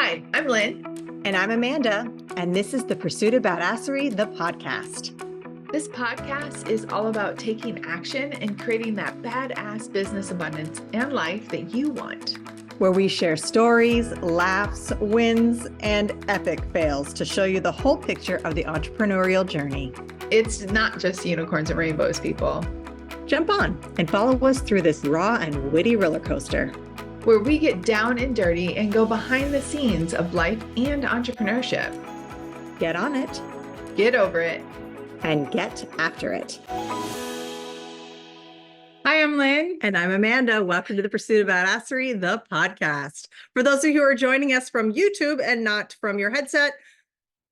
Hi, I'm Lynn. And I'm Amanda, and this is the Pursuit of Badasserie, the podcast. This podcast is all about taking action and creating that badass business abundance and life that you want. Where we share stories, laughs, wins, and epic fails to show you the whole picture of the entrepreneurial journey. It's not just unicorns and rainbows, people. Jump on and follow us through this raw and witty roller coaster, where we get down and dirty and go behind the scenes of life and entrepreneurship. Get on it, get over it, and get after it. Hi, I'm Lynn. And I'm Amanda. Welcome to the Pursuit of Badasserie, the podcast. For those of you who are joining us from YouTube and not from your headset,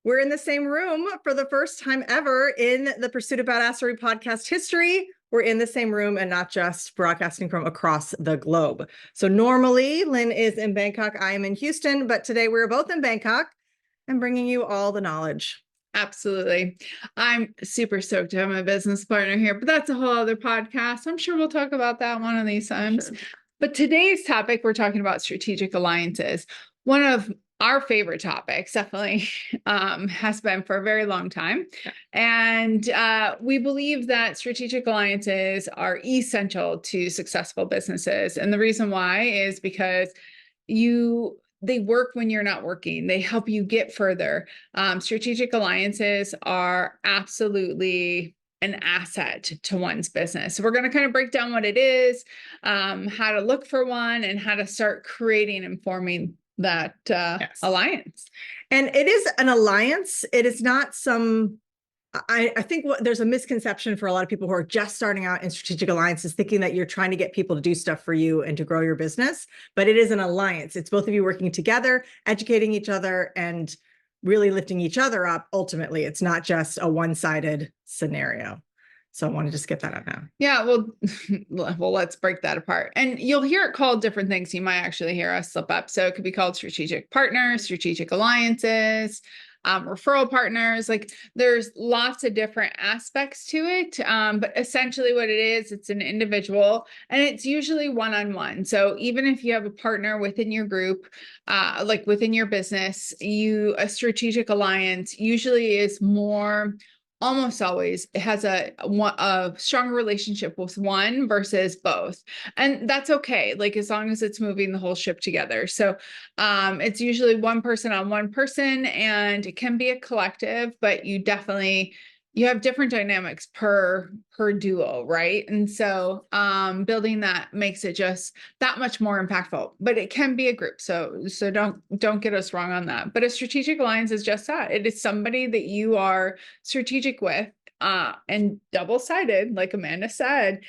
we're in the same room for the first time ever in the Pursuit of Badasserie podcast history. We're in the same room and not just broadcasting from across the globe. So normally Lynn is in Bangkok, I am in Houston, but today we're both in Bangkok and bringing you all the knowledge. Absolutely. I'm super stoked to have my business partner here, but that's a whole other podcast. I'm sure we'll talk about that one of these times. Sure. But today's topic, we're talking about strategic alliances. One of our favorite topics, definitely, has been for a very long time. And we believe that strategic alliances are essential to successful businesses. And the reason why is because they work when you're not working. They help you get further. Strategic alliances are absolutely an asset to one's business. So we're going to kind of break down what it is, how to look for one, and how to start creating and forming that alliance. And it is an alliance. It is not some, I think there's a misconception for a lot of people who are just starting out in strategic alliances, thinking that you're trying to get people to do stuff for you and to grow your business, but it is an alliance. It's both of you working together, educating each other, and really lifting each other up. Ultimately, it's not just a one-sided scenario. So I want to just get that out now. Yeah, well, let's break that apart. And you'll hear it called different things. You might actually hear us slip up. So it could be called strategic partners, strategic alliances, referral partners. Like there's lots of different aspects to it. But essentially what it is, it's an individual and it's usually one-on-one. So even if you have a partner within your group, like within your business, a strategic alliance usually is almost always it has a stronger relationship with one versus both. And that's okay. Like as long as it's moving the whole ship together. So it's usually one person on one person, and it can be a collective, but you have different dynamics per duo, right? And so building that makes it just that much more impactful, but it can be a group. So don't get us wrong on that. But a strategic alliance is just that. It is somebody that you are strategic with and double-sided, like Amanda said,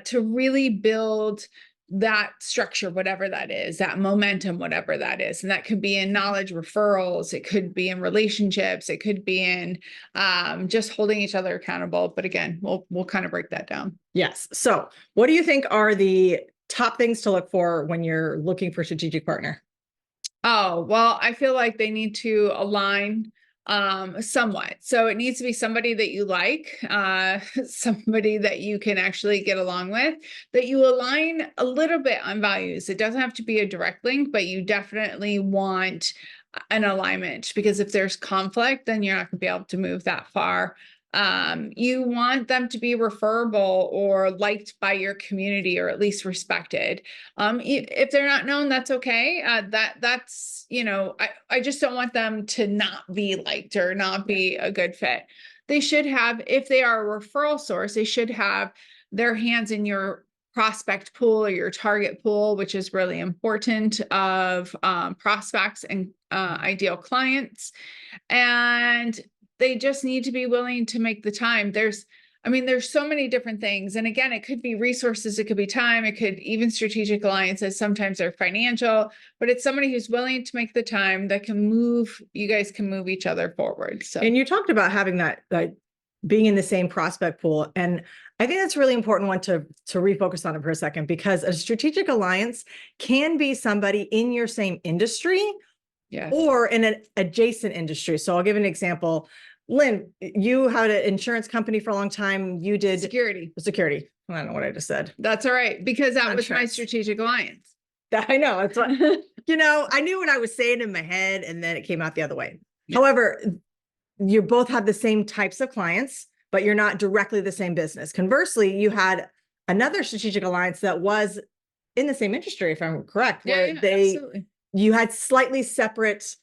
to really build that structure, whatever that is, that momentum, whatever that is. And that could be in knowledge referrals. It could be in relationships. It could be in just holding each other accountable. But again, we'll kind of break that down. Yes. So what do you think are the top things to look for when you're looking for a strategic partner? Oh, well, I feel like they need to align somewhat. So it needs to be somebody that you like, somebody that you can actually get along with, that you align a little bit on values. It doesn't have to be a direct link, but you definitely want an alignment, because if there's conflict, then you're not going to be able to move that far. You want them to be referable or liked by your community, or at least respected. If they're not known, that's okay. That's, I just don't want them to not be liked or not be a good fit. They should have, if they are a referral source, they should have their hands in your prospect pool or your target pool, which is really important, of prospects and ideal clients. And they just need to be willing to make the time. There's so many different things. And again, it could be resources, it could be time, it could even strategic alliances. Sometimes they're financial, but it's somebody who's willing to make the time that you guys can move each other forward. So, and you talked about having that being in the same prospect pool. And I think that's a really important one to refocus on it for a second, because a strategic alliance can be somebody in your same industry, yes, or in an adjacent industry. So I'll give an example. Lynn, you had an insurance company for a long time. You did security. I don't know what I just said. That's all right, because that was my strategic alliance. I know. It's what, I knew what I was saying in my head and then it came out the other way. Yeah. However, you both have the same types of clients, but you're not directly the same business. Conversely, you had another strategic alliance that was in the same industry, if I'm correct, where absolutely. you had slightly separate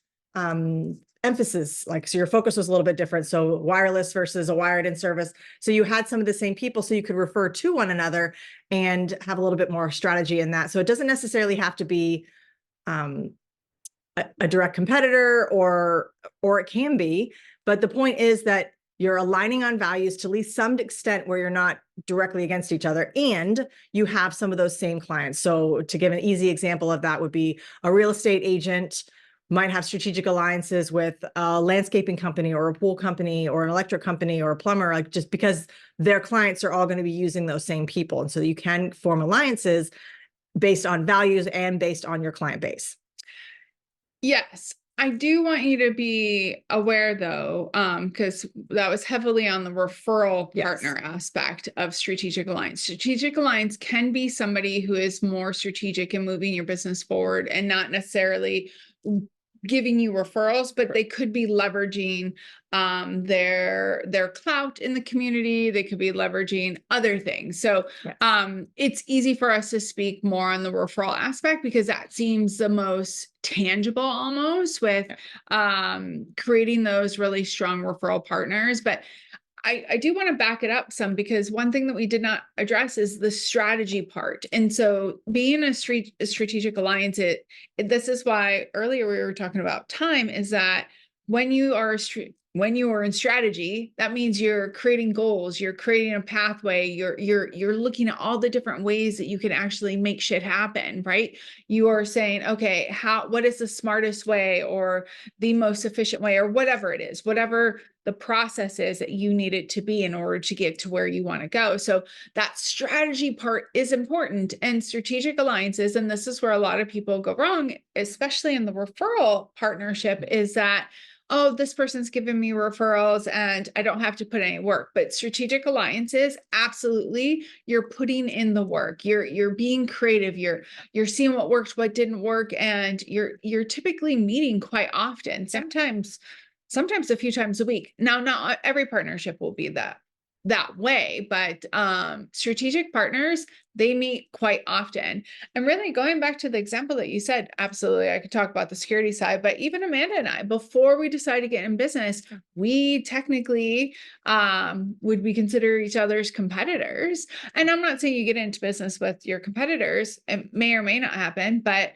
emphasis, like, so your focus was a little bit different. So wireless versus a wired in service. So you had some of the same people, so you could refer to one another and have a little bit more strategy in that. So it doesn't necessarily have to be a direct competitor, or it can be, but the point is that you're aligning on values to at least some extent where you're not directly against each other, and you have some of those same clients. So to give an easy example of that would be a real estate agent might have strategic alliances with a landscaping company or a pool company or an electric company or a plumber, like, just because their clients are all going to be using those same people. And so you can form alliances based on values and based on your client base. Yes. I do want you to be aware though, because that was heavily on the referral partner aspect of strategic alliance. Strategic alliance can be somebody who is more strategic in moving your business forward and not necessarily giving you referrals, but they could be leveraging their clout in the community. They could be leveraging other things. So it's easy for us to speak more on the referral aspect because that seems the most tangible almost with creating those really strong referral partners. But I do want to back it up some, because one thing that we did not address is the strategy part. And so being a strategic alliance, this is why earlier we were talking about time, is that when you are in strategy, that means you're creating goals, you're creating a pathway, you're looking at all the different ways that you can actually make shit happen, right? You are saying, okay, what is the smartest way or the most efficient way, or whatever it is, whatever the process is that you need it to be in order to get to where you want to go. So that strategy part is important. And strategic alliances, and this is where a lot of people go wrong, especially in the referral partnership, is that, oh, this person's giving me referrals and I don't have to put any work. But strategic alliances, absolutely, you're putting in the work. You're being creative. You're seeing what worked, what didn't work, and you're typically meeting quite often. Sometimes a few times a week. Now, not every partnership will be that way, but strategic partners, they meet quite often. And really going back to the example that you said, absolutely, I could talk about the security side, but even Amanda and I, before we decided to get in business, we technically would be consider each other's competitors. And I'm not saying you get into business with your competitors. It may or may not happen, but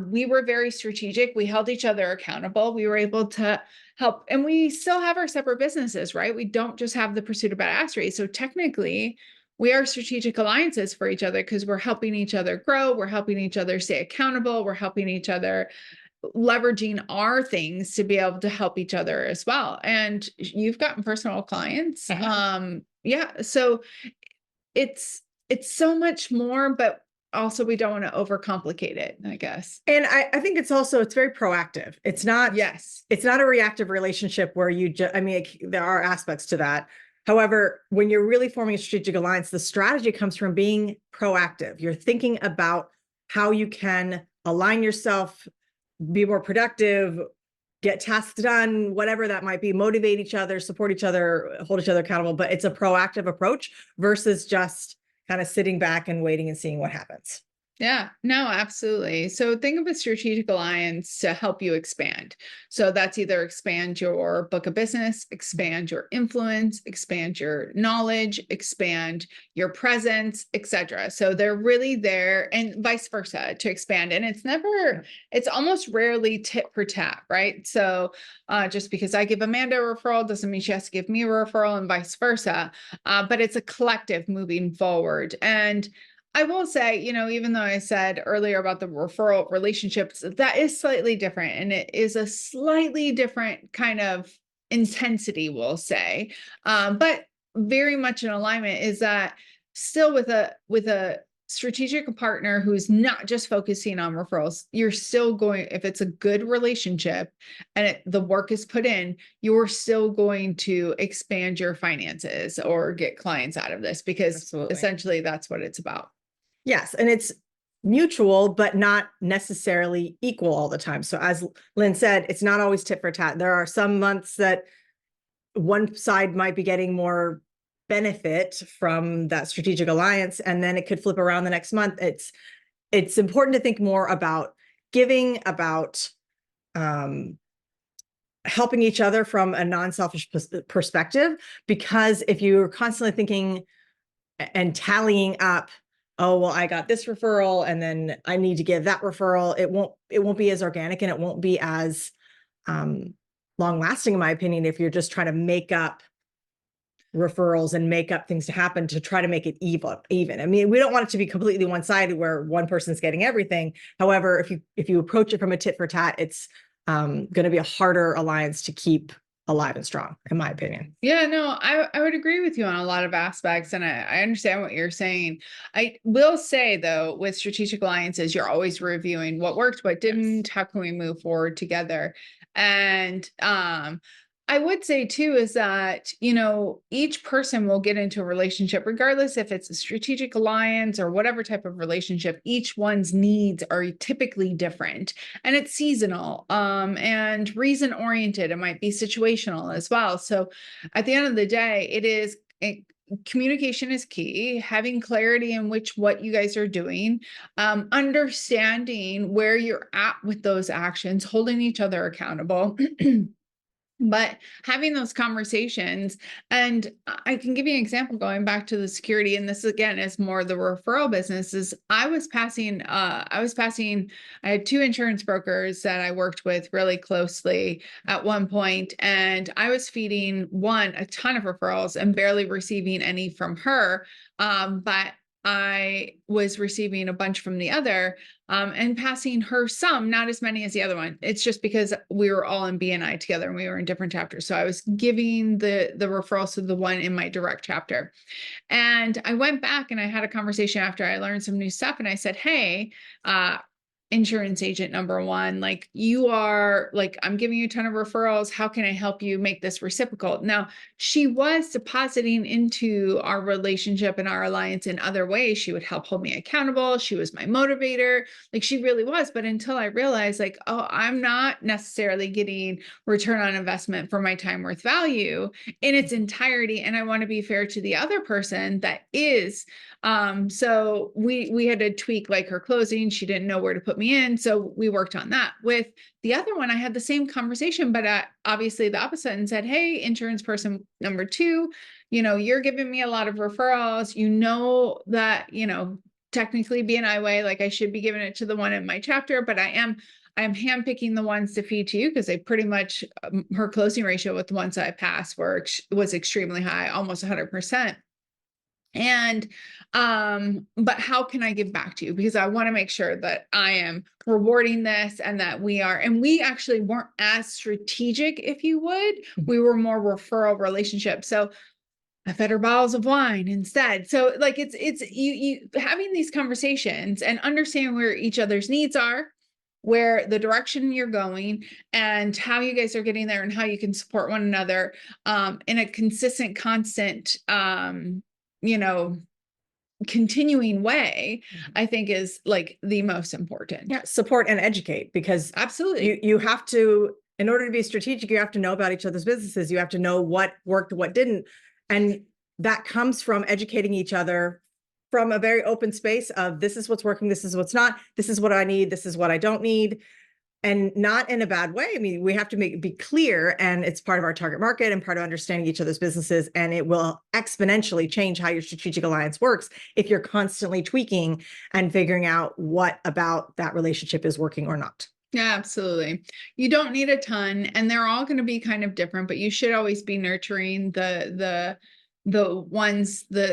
we were very strategic. We held each other accountable. We were able to help, and we still have our separate businesses, right? We don't just have the Pursuit of Badasserie. So technically we are strategic alliances for each other because we're helping each other grow. We're helping each other stay accountable. We're helping each other, leveraging our things to be able to help each other as well. And you've gotten personal clients. So it's so much more, but also we don't want to overcomplicate it, I guess. And I think it's very proactive. It's not a reactive relationship where there are aspects to that. However, when you're really forming a strategic alliance, the strategy comes from being proactive. You're thinking about how you can align yourself, be more productive, get tasks done, whatever that might be, motivate each other, support each other, hold each other accountable. But it's a proactive approach versus just kind of sitting back and waiting and seeing what happens. Yeah, no, absolutely. So think of a strategic alliance to help you expand. So that's either expand your book of business, expand your influence, expand your knowledge, expand your presence, etc. So they're really there, and vice versa, to expand. And it's almost rarely tit for tat, right? So just because I give Amanda a referral doesn't mean she has to give me a referral, and vice versa. But it's a collective moving forward. And I will say, even though I said earlier about the referral relationships, that is slightly different, and it is a slightly different kind of intensity, we'll say, but very much in alignment. Is that still with a strategic partner who's not just focusing on referrals? You're still going, if it's a good relationship and the work is put in, you're still going to expand your finances or get clients out of this, because essentially that's what it's about. Yes. And it's mutual, but not necessarily equal all the time. So as Lynn said, it's not always tit for tat. There are some months that one side might be getting more benefit from that strategic alliance, and then it could flip around the next month. It's important to think more about giving, about helping each other from a non-selfish perspective, because if you're constantly thinking and tallying up, oh, well, I got this referral and then I need to give that referral, it won't be as organic, and it won't be as long lasting, in my opinion, if you're just trying to make up referrals and make up things to happen to try to make it even. I mean, we don't want it to be completely one-sided where one person's getting everything. However, if you approach it from a tit for tat, it's going to be a harder alliance to keep alive and strong, in my opinion. Yeah, no, I would agree with you on a lot of aspects, and I understand what you're saying. I will say though, with strategic alliances, you're always reviewing what worked, what didn't, how can we move forward together. And I would say too is that, you know, each person will get into a relationship, regardless if it's a strategic alliance or whatever type of relationship, each one's needs are typically different, and it's seasonal, and reason oriented. It might be situational as well. So at the end of the day, communication is key, having clarity in what you guys are doing, understanding where you're at with those actions, holding each other accountable. But having those conversations, and I can give you an example going back to the security, and this again is more the referral business, is I had two insurance brokers that I worked with really closely at one point, and I was feeding one a ton of referrals and barely receiving any from her. But I was receiving a bunch from the other, and passing her some, not as many as the other one. It's just because we were all in BNI together and we were in different chapters. So I was giving the referrals to the one in my direct chapter. And I went back and I had a conversation after I learned some new stuff. And I said, hey, insurance agent number one, like I'm giving you a ton of referrals. How can I help you make this reciprocal? Now, she was depositing into our relationship and our alliance in other ways. She would help hold me accountable. She was my motivator. Like, she really was. But until I realized, like, oh, I'm not necessarily getting return on investment for my time worth value in its entirety. And I want to be fair to the other person that is. So we had to tweak like her closing. She didn't know where to put me in. So we worked on that. With the other one, I had the same conversation, but obviously the opposite, and said, hey, insurance person number two, you know, you're giving me a lot of referrals. You know that, you know, technically BNI way, like I should be giving it to the one in my chapter, but I am handpicking the ones to feed to you because they pretty much, her closing ratio with the ones I passed was extremely high, almost 100%. And but how can I give back to you? Because I want to make sure that I am rewarding this, and that we actually weren't as strategic, if you would. We were more referral relationship. So I fed her bottles of wine instead. So like it's you having these conversations and understanding where each other's needs are, where the direction you're going, and how you guys are getting there, and how you can support one another in a consistent, constant you know, continuing way, I think is like the most important. Yeah, support and educate, because absolutely you have to, in order to be strategic, you have to know about each other's businesses. You have to know what worked, what didn't. And that comes from educating each other from a very open space of, this is what's working, this is what's not, this is what I need, this is what I don't need. And not in a bad way. I mean, we have to be clear, and it's part of our target market and part of understanding each other's businesses. And it will exponentially change how your strategic alliance works if you're constantly tweaking and figuring out what about that relationship is working or not. Yeah, absolutely. You don't need a ton, and they're all going to be kind of different, but you should always be nurturing the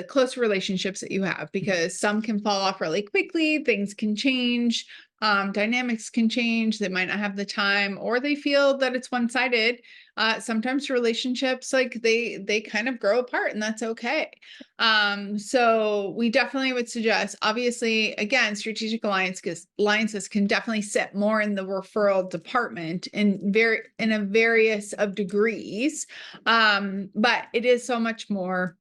close relationships that you have, because some can fall off really quickly. Things can change. Dynamics can change. They might not have the time, or they feel that it's one-sided. Sometimes relationships, like they kind of grow apart, and that's okay. So we definitely would suggest, obviously, again, strategic alliances can definitely sit more in the referral department in a various of degrees. But it is so much more.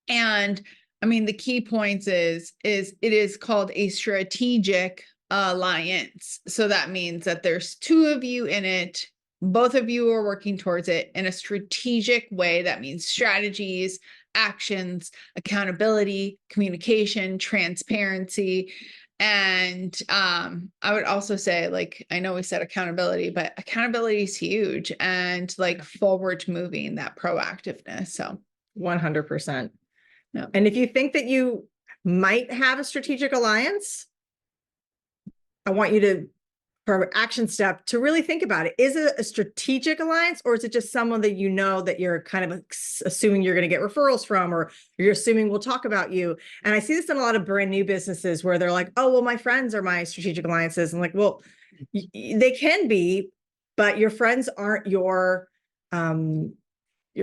And I mean, the key points is it is called a strategic alliance. So that means that there's two of you in it. Both of you are working towards it in a strategic way. That means strategies, actions, accountability, communication, transparency. And I would also say, like, I know we said accountability, but accountability is huge, and like forward moving, that proactiveness. So 100%. yeah. And if you think that you might have a strategic alliance, I want you to, for action step, to really think about it. Is it a strategic alliance, or is it just someone that you know that you're kind of assuming you're going to get referrals from, or you're assuming will talk about you? And I see this in a lot of brand new businesses where they're like, oh, well, my friends are my strategic alliances. And like, well, they can be, but your friends aren't your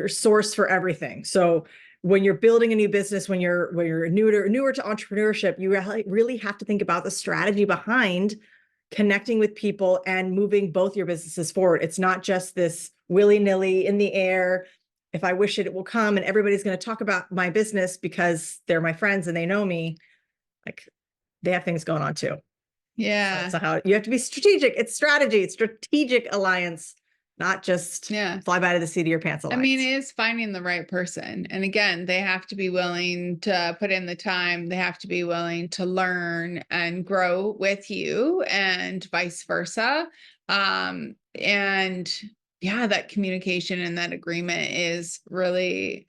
source for everything. So when you're building a new business, when you're newer to entrepreneurship, you really have to think about the strategy behind connecting with people and moving both your businesses forward. It's not just this willy-nilly in the air. If I wish it, it will come, and everybody's going to talk about my business because they're my friends and they know me. Like, they have things going on too. Yeah. So how you have to be strategic. It's strategy. It's strategic alliance, not just fly by the seat of your pants alliance. I mean, it is finding the right person. And again, they have to be willing to put in the time. They have to be willing to learn and grow with you, and vice versa. And yeah, that communication and that agreement is really,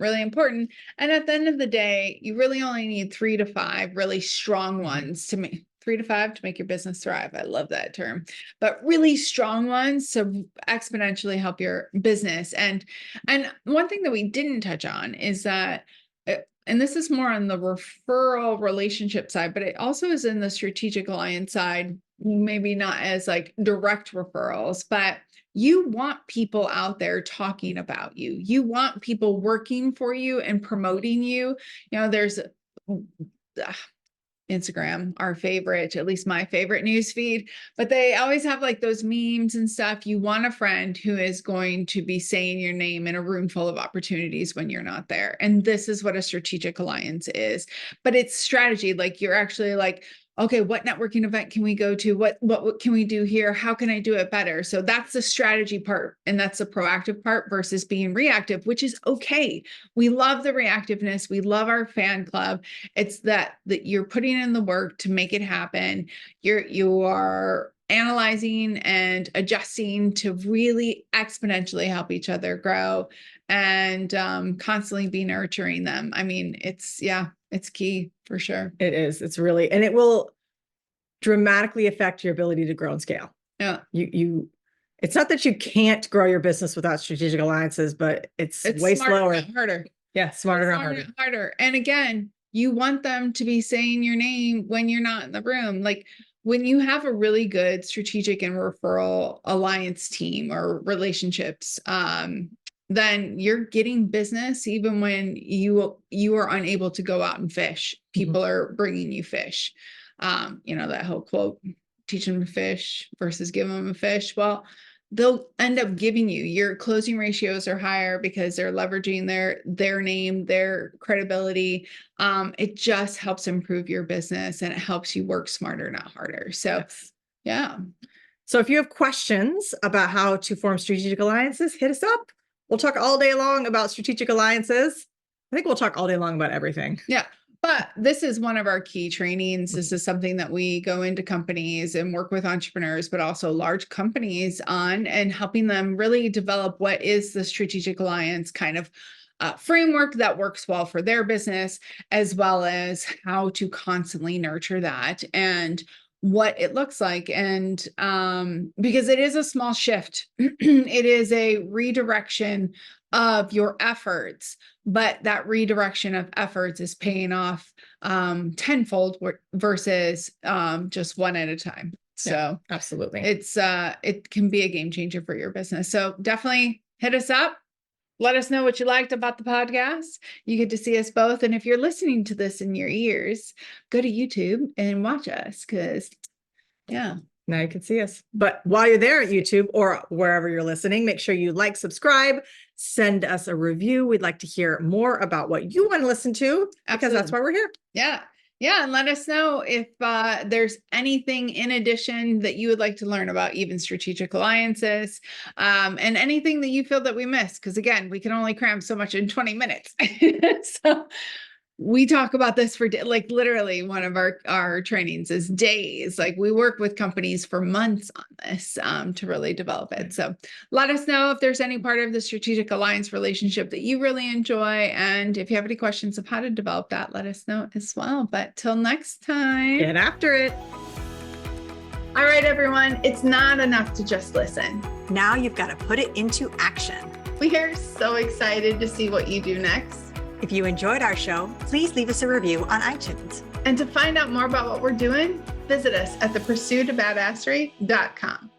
really important. And at the end of the day, you really only need 3 to 5 really strong ones to make 3 to 5 to make your business thrive. I love that term, but really strong ones to exponentially help your business. And one thing that we didn't touch on is that, and this is more on the referral relationship side, but it also is in the strategic alliance side, maybe not as like direct referrals, but you want people out there talking about you. You want people working for you and promoting you. You know, there's Instagram, our favorite, at least my favorite news feed, but they always have like those memes and stuff. You want a friend who is going to be saying your name in a room full of opportunities when you're not there. And this is what a strategic alliance is, but it's strategy. Like, you're actually like, okay, what networking event can we go to? What can we do here? How can I do it better? So that's the strategy part. And that's the proactive part versus being reactive, which is okay. We love the reactiveness. We love our fan club. It's that you're putting in the work to make it happen. You are analyzing and adjusting to really exponentially help each other grow, and constantly be nurturing them. I mean, it's key for sure. It is. It's really, and it will dramatically affect your ability to grow and scale. Yeah. It's not that you can't grow your business without strategic alliances, but it's way slower. Harder. Yeah. Smarter, harder. And again, you want them to be saying your name when you're not in the room. Like, when you have a really good strategic and referral alliance team or relationships, then you're getting business even when you are unable to go out and fish. People are bringing you fish. You know, that whole quote, teach them to fish versus give them a fish. Well, they'll end up giving you, your closing ratios are higher because they're leveraging their name, their credibility. It just helps improve your business, and it helps you work smarter, not harder. So yeah. So if you have questions about how to form strategic alliances, hit us up. We'll talk all day long about strategic alliances. I think we'll talk all day long about everything. Yeah. But this is one of our key trainings. This is something that we go into companies and work with entrepreneurs, but also large companies on, and helping them really develop what is the strategic alliance kind of framework that works well for their business, as well as how to constantly nurture that and what it looks like. And because it is a small shift, it is a redirection of your efforts, but that redirection of efforts is paying off tenfold versus just one at a time. So yeah, absolutely. It can be a game changer for your business. So definitely hit us up. Let us know what you liked about the podcast. You get to see us both. And if you're listening to this in your ears, go to YouTube and watch us, because yeah, Now you can see us. But while you're there at YouTube or wherever you're listening, make sure you like, subscribe, send us a review. We'd like to hear more about what you want to listen to because that's why we're here. Yeah. Yeah. And let us know if there's anything in addition that you would like to learn about even strategic alliances, and anything that you feel that we missed. Because again, we can only cram so much in 20 minutes. So we talk about this for like literally one of our trainings is days. Like we work with companies for months on this to really develop it. So let us know if there's any part of the strategic alliance relationship that you really enjoy. And if you have any questions of how to develop that, let us know as well. But till next time, Get after it. All right, everyone. It's not enough to just listen. Now you've got to put it into action. We are so excited to see what you do next. If you enjoyed our show, please leave us a review on iTunes. And to find out more about what we're doing, visit us at thepursuitofbadasserie.com.